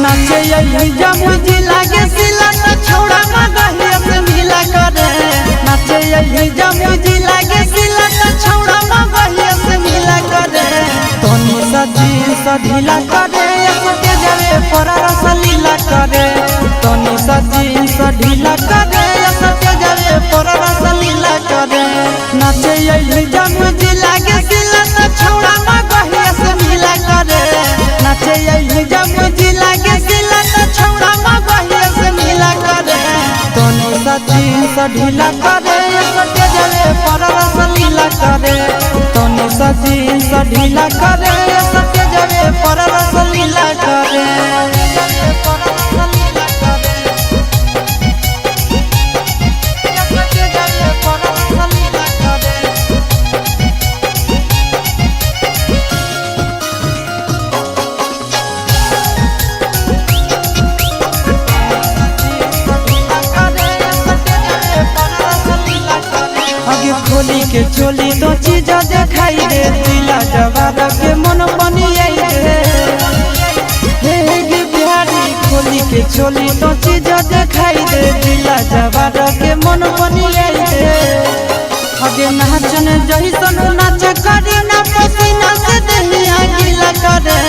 नाचे यही जब जी लागे सिला न छोड़ा मगही से मिला करे नाचे यही जब जी लागे सिला न छोड़ा मगही से मिला करे तोनी सजी ढीला करे के जावे पर रस लीला करे तोनी सजी ढीला करे के जावे पर रस लीला करे नाचे यही जब जी लागे सिला न छोड़ा मगही से मिला करे नाचे यही जब जी लागे सिला न छोड़ा मगही से मिला करे तोनी सजी ढीला करे के जावे पर रस लीला करे तोनी सजी ढीला करे के जावे पर रस लीला करे खोली के चोली तो चीज दिखाई दे दिला जवाब के मन बनी हे बिहारी खोली के चोली तो चीज दिखाई दे दिला जवाब के मन बनी अगे नाचन जैसन नाच करी ना पसीना से देहिया गीला करे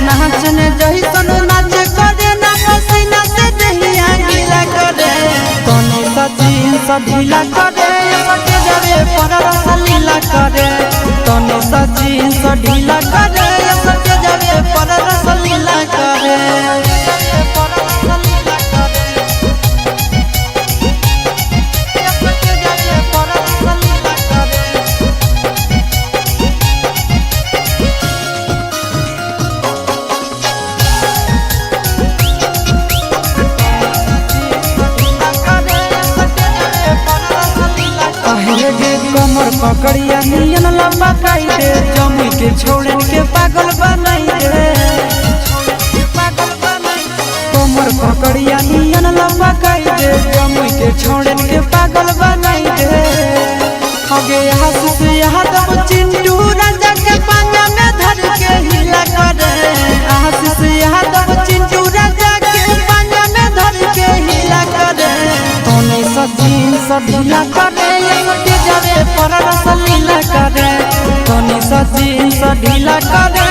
नाचन जैसन नाच करे ना पसीना से देहिया गीला करे तोनी सजी ढीला करे जावे पर रस लीला करे तोनी सजी ढीला करे के जावे पर रस लीला करे कमर पकड़िया नियन लंबा काई दे जमी के छोड़न के पागल बनाई दे कमर पकड़िया नियन लंबा काई दे जमी के छोड़न के पागल बनाई दे अगे हंस यादव चिंटू राजा के पांजा में धर के हिला करे हंस यादव चिंटू राजा के पांजा में धर के हिला करे तोनी सजी ढीला करे जावे पर रस लीला करे तोनी सजी ढीला करे